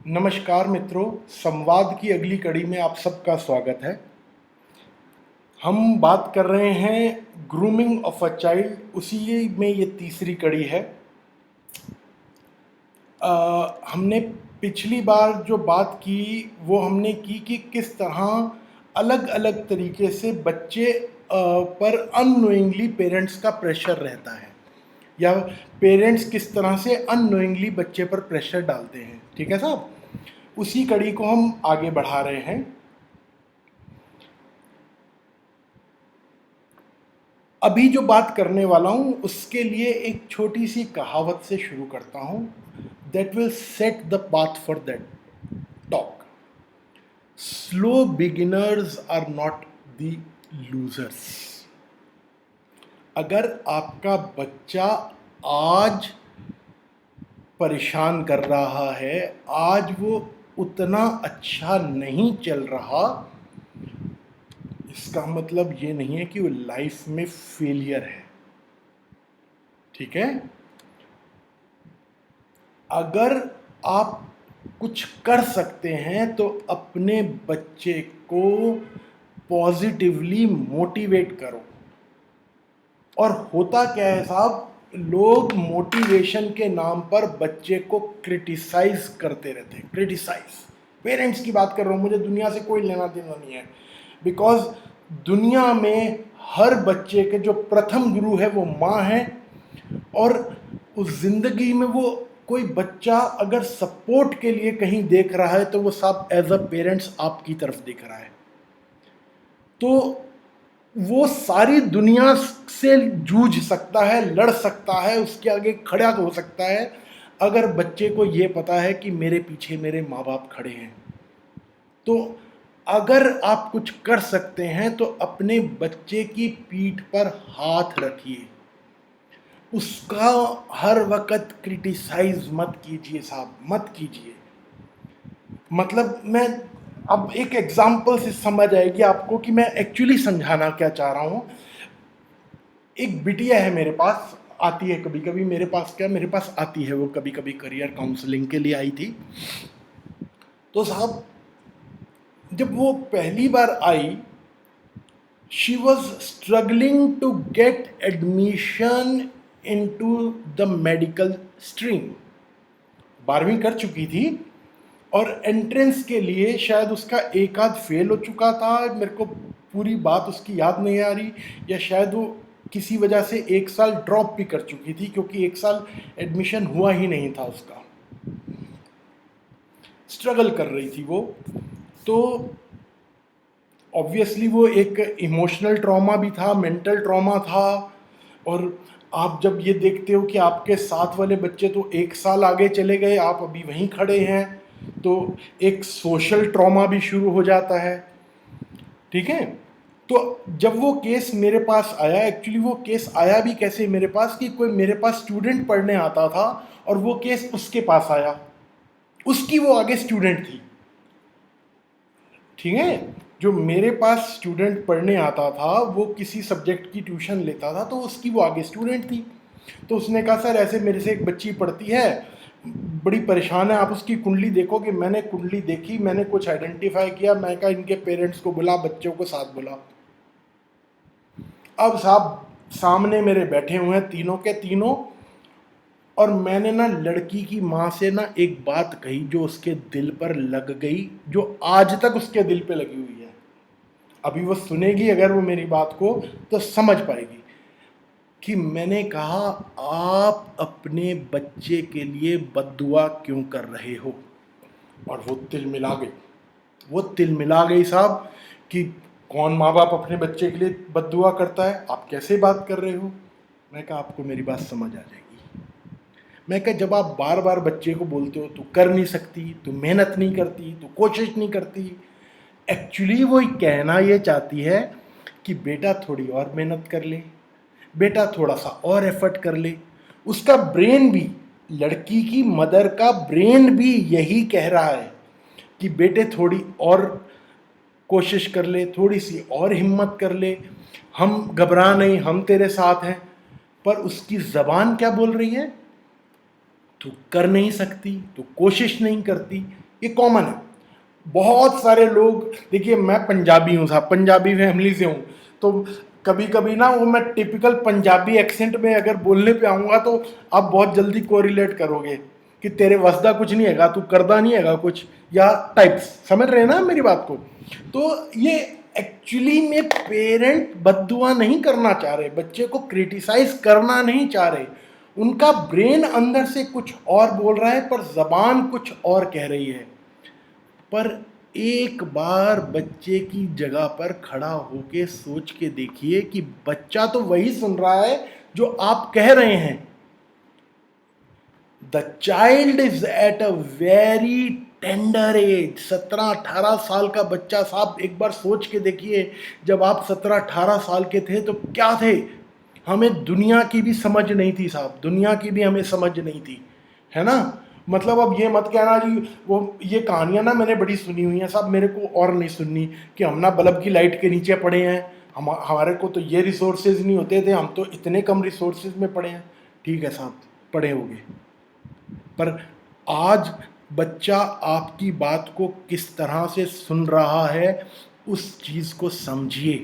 नमस्कार मित्रों, संवाद की अगली कड़ी में आप सबका स्वागत है। हम बात कर रहे हैं ग्रूमिंग ऑफ अ चाइल्ड, उसी में ये तीसरी कड़ी है। हमने पिछली बार जो बात की वो हमने की कि किस तरह अलग अलग तरीके से बच्चे पर अननोइंगली पेरेंट्स का प्रेशर रहता है, या पेरेंट्स किस तरह से अननोइंगली बच्चे पर प्रेशर डालते हैं। ठीक है साहब, उसी कड़ी को हम आगे बढ़ा रहे हैं। अभी जो बात करने वाला हूं उसके लिए एक छोटी सी कहावत से शुरू करता हूं, that will set the path for that talk. Slow beginners are not the losers. अगर आपका बच्चा आज परेशान कर रहा है, आज वो उतना अच्छा नहीं चल रहा, इसका मतलब ये नहीं है कि वो लाइफ में फेलियर है। ठीक है, अगर आप कुछ कर सकते हैं तो अपने बच्चे को पॉजिटिवली मोटिवेट करो। और होता क्या है साहब, लोग मोटिवेशन के नाम पर बच्चे को क्रिटिसाइज करते रहते हैं। क्रिटिसाइज, पेरेंट्स की बात कर रहा हूं, मुझे दुनिया से कोई लेना देना नहीं है। बिकॉज दुनिया में हर बच्चे के जो प्रथम गुरु है वो माँ है, और उस जिंदगी में वो कोई बच्चा अगर सपोर्ट के लिए कहीं देख रहा है तो वो सब एज अ पेरेंट्स आपकी तरफ देख रहा है। तो वो सारी दुनिया से जूझ सकता है, लड़ सकता है, उसके आगे खड़ा हो सकता है, अगर बच्चे को ये पता है कि मेरे पीछे मेरे माँ बाप खड़े हैं। तो अगर आप कुछ कर सकते हैं तो अपने बच्चे की पीठ पर हाथ रखिए, उसका हर वक्त क्रिटिसाइज मत कीजिए साहब, मत कीजिए। मतलब मैं अब एक एग्जाम्पल से समझ आएगी आपको कि मैं एक्चुअली समझाना क्या चाह रहा हूँ। एक बिटिया है मेरे पास, आती है कभी कभी मेरे पास, क्या मेरे पास आती है वो कभी कभी करियर काउंसलिंग के लिए आई थी। तो साहब जब वो पहली बार आई, she was struggling to get admission into the medical stream. 12वीं कर चुकी थी और एंट्रेंस के लिए शायद उसका एक आध फेल हो चुका था, मेरे को पूरी बात उसकी याद नहीं आ रही, या शायद वो किसी वजह से एक साल ड्रॉप भी कर चुकी थी क्योंकि एक साल एडमिशन हुआ ही नहीं था उसका। स्ट्रगल कर रही थी वो। तो ऑब्वियसली वो एक इमोशनल ट्रॉमा भी था, मेंटल ट्रॉमा था। और आप जब ये देखते हो कि आपके साथ वाले बच्चे तो एक साल आगे चले गए, आप अभी वहीं खड़े हैं, तो एक सोशल ट्रॉमा भी शुरू हो जाता है। ठीक है, तो जब वो केस मेरे पास आया, एक्चुअली वो केस आया भी कैसे मेरे पास कि कोई मेरे पास स्टूडेंट पढ़ने आता था और वो केस उसके पास आया, उसकी वो आगे स्टूडेंट थी। ठीक है, जो मेरे पास स्टूडेंट पढ़ने आता था वो किसी सब्जेक्ट की ट्यूशन लेता था, तो उसकी वो आगे स्टूडेंट थी। तो उसने कहा सर ऐसे मेरे से एक बच्ची पढ़ती है, बड़ी परेशान है, आप उसकी कुंडली देखोगे। मैंने कुंडली देखी, मैंने कुछ आइडेंटिफाई किया, मैं कहा इनके पेरेंट्स को बुला, बच्चों को साथ बुला। अब साहब सामने मेरे बैठे हुए हैं तीनों के तीनों, और मैंने ना लड़की की माँ से ना एक बात कही जो उसके दिल पर लग गई, जो आज तक उसके दिल पे लगी हुई है। अभी वो सुनेगी अगर वो मेरी बात को तो समझ पाएगी कि मैंने कहा आप अपने बच्चे के लिए बद्दुआ क्यों कर रहे हो। और वो तिल मिला गई, वो तिल मिला गई साहब कि कौन माँ बाप अपने बच्चे के लिए बद्दुआ करता है, आप कैसे बात कर रहे हो। मैं कहा आपको मेरी बात समझ आ जाएगी। मैं कहा जब आप बार बार बच्चे को बोलते हो तू कर नहीं सकती, तू मेहनत नहीं करती, तू कोशिश नहीं करती, एक्चुअली वो कहना ये चाहती है कि बेटा थोड़ी और मेहनत कर ले, बेटा थोड़ा सा और एफर्ट कर ले। उसका ब्रेन भी, लड़की की मदर का ब्रेन भी यही कह रहा है कि बेटे थोड़ी और कोशिश कर ले, थोड़ी सी और हिम्मत कर ले, हम घबरा नहीं, हम तेरे साथ हैं। पर उसकी जबान क्या बोल रही है, तू कर नहीं सकती, तू कोशिश नहीं करती। ये कॉमन है। बहुत सारे लोग, देखिए मैं पंजाबी हूँ साहब, पंजाबी फैमिली से हूँ, तो कभी कभी ना वो मैं टिपिकल पंजाबी एक्सेंट में अगर बोलने पे आऊँगा तो आप बहुत जल्दी कोरिलेट करोगे कि तेरे वसदा कुछ नहीं हैगा, तू करदा नहीं हैगा कुछ, या टाइप्स, समझ रहे हैं ना मेरी बात को। तो ये एक्चुअली में पेरेंट बद्दुआ नहीं करना चाह रहे, बच्चे को क्रिटिसाइज करना नहीं चाह रहे, उनका ब्रेन अंदर से कुछ और बोल रहा है पर जबान कुछ और कह रही है। पर एक बार बच्चे की जगह पर खड़ा होके सोच के देखिए कि बच्चा तो वही सुन रहा है जो आप कह रहे हैं। The child is at a very tender as. 17-18 साल का बच्चा साहब, एक बार सोच के देखिए, जब आप 17-18 साल के थे तो क्या थे, हमें दुनिया की भी समझ नहीं थी साहब, दुनिया की भी हमें समझ नहीं थी, है ना। मतलब अब ये मत कहना जी, वो ये कहानियां ना मैंने बड़ी सुनी हुई हैं साहब, मेरे को और नहीं सुननी कि हम ना बल्ब की लाइट के नीचे पड़े हैं, हमारे को तो ये रिसोर्सेज नहीं होते थे, हम तो इतने कम रिसोर्सेज में पड़े हैं। ठीक है साहब, पड़े होंगे, पर आज बच्चा आपकी बात को किस तरह से सुन रहा है उस चीज को समझिए।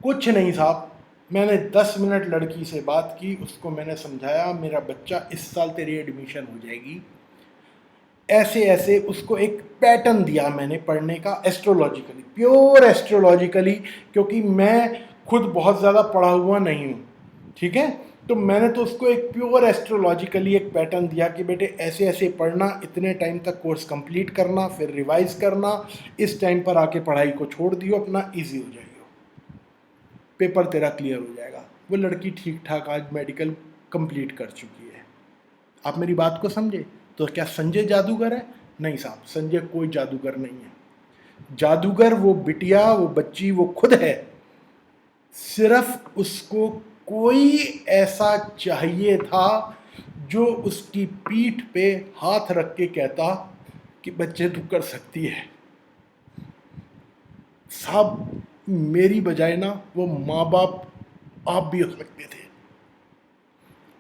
कुछ नहीं साहब, मैंने 10 मिनट लड़की से बात की, उसको मैंने समझाया मेरा बच्चा इस साल तेरी एडमिशन हो जाएगी, ऐसे ऐसे उसको एक पैटर्न दिया मैंने पढ़ने का, एस्ट्रोलॉजिकली, प्योर एस्ट्रोलॉजिकली, क्योंकि मैं खुद बहुत ज़्यादा पढ़ा हुआ नहीं हूँ, ठीक है। तो मैंने तो उसको एक प्योर एस्ट्रोलॉजिकली एक पैटर्न दिया कि बेटे ऐसे ऐसे पढ़ना, इतने टाइम तक कोर्स कंप्लीट करना, फिर रिवाइज करना, इस टाइम पर आके पढ़ाई को छोड़ दियो, अपना ईजी हो जाएगा, पेपर तेरा क्लियर हो जाएगा। वो लड़की ठीक ठाक आज मेडिकल कंप्लीट कर चुकी है। आप मेरी बात को समझे। तो क्या संजय जादूगर है? नहीं साहब, संजय कोई जादूगर नहीं है। जादूगर वो बिटिया, वो बच्ची, वो खुद है। सिर्फ उसको कोई ऐसा चाहिए था जो उसकी पीठ पे हाथ रख के कहता कि बच्चे तू कर सकती है। साहब मेरी बजाय ना वो माँ बाप आप भी हो सकते थे,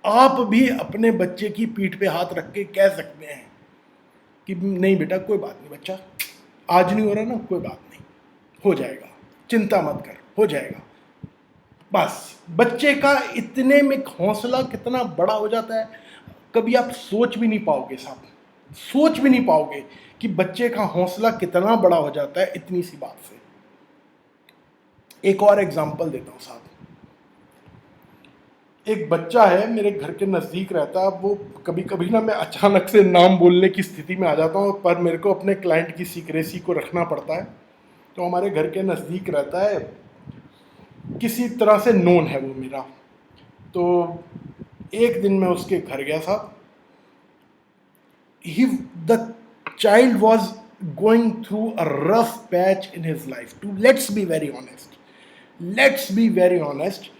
आप भी अपने बच्चे की पीठ पे हाथ रख के कह सकते हैं कि नहीं बेटा कोई बात नहीं, बच्चा आज नहीं हो रहा ना, कोई बात नहीं, हो जाएगा, चिंता मत कर, हो जाएगा। बस बच्चे का इतने में हौसला कितना बड़ा हो जाता है, कभी आप सोच भी नहीं पाओगे साहब, सोच भी नहीं पाओगे कि बच्चे का हौसला कितना बड़ा हो जाता है इतनी सी बात से। एक और एग्जांपल देता हूँ साहब, एक बच्चा है मेरे घर के नज़दीक रहता है। वो कभी कभी ना मैं अचानक से नाम बोलने की स्थिति में आ जाता हूँ, पर मेरे को अपने क्लाइंट की सीक्रेसी को रखना पड़ता है। तो हमारे घर के नज़दीक रहता है, किसी तरह से नोन है वो मेरा। तो एक दिन मैं उसके घर गया था, the child was going through a rough patch in his life, to let's be very honest, let's be very honest.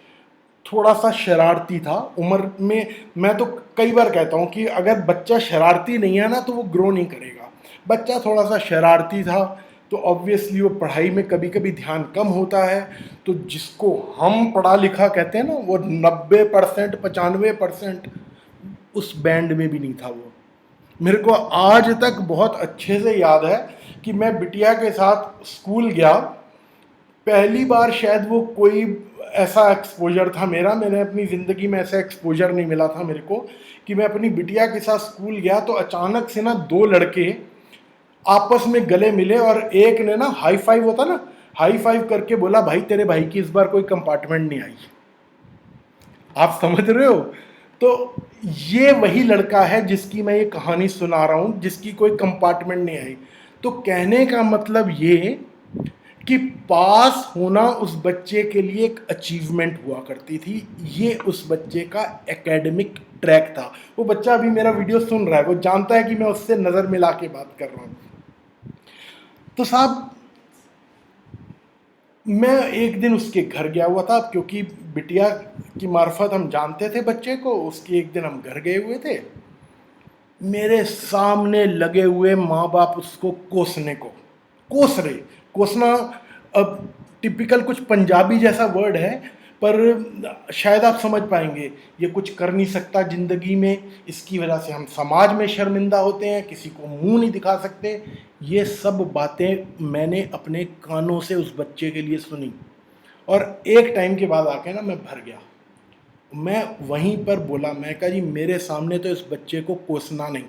थोड़ा सा शरारती था उम्र में। मैं तो कई बार कहता हूँ कि अगर बच्चा शरारती नहीं है ना तो वो ग्रो नहीं करेगा। बच्चा थोड़ा सा शरारती था, तो ऑब्वियसली वो पढ़ाई में कभी कभी ध्यान कम होता है। तो जिसको हम पढ़ा लिखा कहते हैं ना, वो 90% 95% उस बैंड में भी नहीं था वो। मेरे को आज तक बहुत अच्छे से याद है कि मैं बिटिया के साथ स्कूल गया, पहली बार शायद वो कोई ऐसा एक्सपोजर था मेरा, मैंने अपनी ज़िंदगी में ऐसा एक्सपोजर नहीं मिला था मेरे को कि मैं अपनी बिटिया के साथ स्कूल गया तो अचानक से ना दो लड़के आपस में गले मिले और एक ने ना हाई फाइव, होता ना, हाई फाइव करके बोला भाई तेरे भाई की इस बार कोई कंपार्टमेंट नहीं आई। आप समझ रहे हो। तो ये वही लड़का है जिसकी मैं ये कहानी सुना रहा हूँ, जिसकी कोई कंपार्टमेंट नहीं आई। तो कहने का मतलब ये कि पास होना उस बच्चे के लिए एक अचीवमेंट हुआ करती थी। ये उस बच्चे का एकेडमिक ट्रैक था। वो बच्चा अभी मेरा वीडियो सुन रहा है, वो जानता है कि मैं उससे नज़र मिला के बात कर रहा हूँ। तो साहब मैं एक दिन उसके घर गया हुआ था, क्योंकि बिटिया की मार्फत हम जानते थे बच्चे को, उसकी एक दिन हम घर गए हुए थे। मेरे सामने लगे हुए माँ बाप उसको कोसने को, कोस रहे। कोसना अब टिपिकल कुछ पंजाबी जैसा वर्ड है, पर शायद आप समझ पाएंगे ये कुछ कर नहीं सकता ज़िंदगी में, इसकी वजह से हम समाज में शर्मिंदा होते हैं, किसी को मुंह नहीं दिखा सकते। ये सब बातें मैंने अपने कानों से उस बच्चे के लिए सुनी, और एक टाइम के बाद आके ना मैं भर गया। मैं वहीं पर बोला, मैं कहा जी मेरे सामने तो इस बच्चे को कोसना नहीं,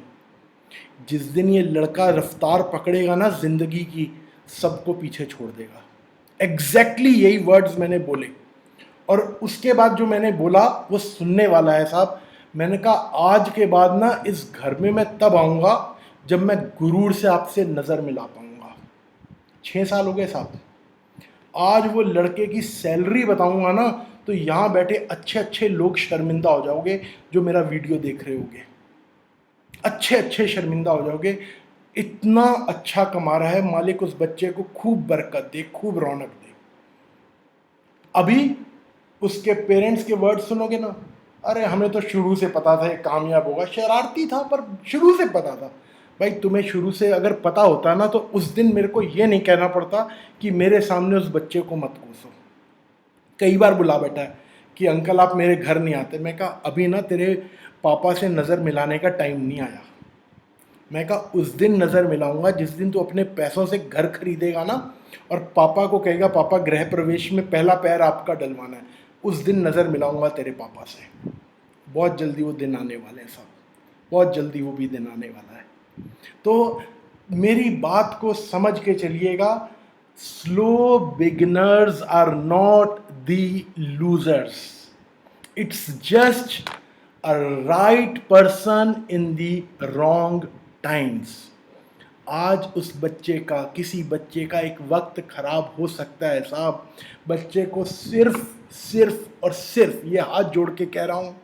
जिस दिन ये लड़का रफ्तार पकड़ेगा ना ज़िंदगी की, सबको पीछे छोड़ देगा। एग्जैक्टली यही वर्ड्स मैंने बोले, और उसके बाद जो मैंने बोला वो सुनने वाला है साहब। मैंने कहा आज के बाद ना इस घर में मैं तब आऊँगा जब मैं गुरूर से आपसे नज़र मिला पाऊँगा। 6 साल हो गए साहब। आज वो लड़के की सैलरी बताऊँगा ना तो यहाँ बैठे अच्छे अच्छे लोग शर्मिंदा हो जाओगे, जो मेरा वीडियो देख रहे होगे, अच्छे अच्छे शर्मिंदा हो जाओगे। इतना अच्छा कमा रहा है, मालिक उस बच्चे को खूब बरकत दे, खूब रौनक दे। अभी उसके पेरेंट्स के वर्ड सुनोगे ना, अरे हमें तो शुरू से पता था ये कामयाब होगा, शरारती था पर शुरू से पता था। भाई तुम्हें शुरू से अगर पता होता ना तो उस दिन मेरे को ये नहीं कहना पड़ता कि मेरे सामने उस बच्चे को मत कोसो। कई बार बुला बैठा है कि अंकल आप मेरे घर नहीं आते। मैं कहा अभी ना तेरे पापा से नज़र मिलाने का टाइम नहीं आया। मैं कहा उस दिन नज़र मिलाऊंगा जिस दिन तू अपने पैसों से घर खरीदेगा ना और पापा को कहेगा पापा गृह प्रवेश में पहला पैर आपका डलवाना है, उस दिन नज़र मिलाऊंगा तेरे पापा से। बहुत जल्दी वो दिन आने वाले हैं साहब, बहुत जल्दी वो भी दिन आने वाला है। तो मेरी बात को समझ के चलिएगा, slow beginners are not the losers, it's just a right person in the wrong times. आज उस बच्चे का, किसी बच्चे का एक वक्त खराब हो सकता है साहब। बच्चे को सिर्फ और सिर्फ ये हाथ जोड़ के कह रहा हूँ,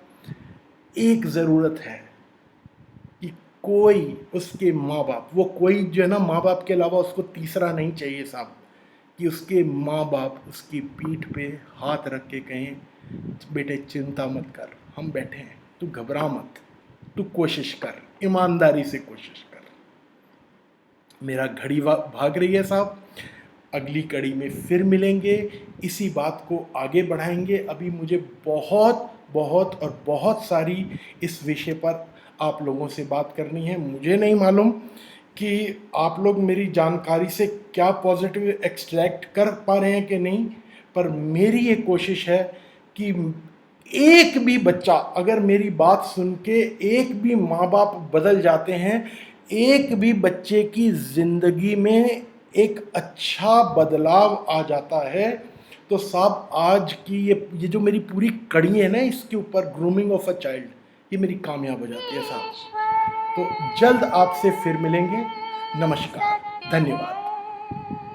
एक ज़रूरत है कि कोई उसके माँ बाप, वो कोई जो है ना माँ बाप के अलावा उसको तीसरा नहीं चाहिए साहब, कि उसके माँ बाप उसकी पीठ पे हाथ रख के कहें बेटे चिंता मत कर, हम बैठे हैं, तू घबरा मत, तू कोशिश कर, ईमानदारी से कोशिश कर। मेरा घड़ी भाग रही है साहब, अगली कड़ी में फिर मिलेंगे, इसी बात को आगे बढ़ाएंगे। अभी मुझे बहुत बहुत और बहुत सारी इस विषय पर आप लोगों से बात करनी है। मुझे नहीं मालूम कि आप लोग मेरी जानकारी से क्या पॉजिटिव एक्सट्रैक्ट कर पा रहे हैं कि नहीं, पर मेरी ये कोशिश है कि एक भी बच्चा अगर मेरी बात सुन के एक भी माँ बाप बदल जाते हैं, एक भी बच्चे की ज़िंदगी में एक अच्छा बदलाव आ जाता है, तो साहब आज की ये जो मेरी पूरी कड़ी है ना इसके ऊपर, ग्रूमिंग ऑफ अ चाइल्ड, ये मेरी कामयाब हो जाती है साहब। तो जल्द आपसे फिर मिलेंगे। नमस्कार, धन्यवाद।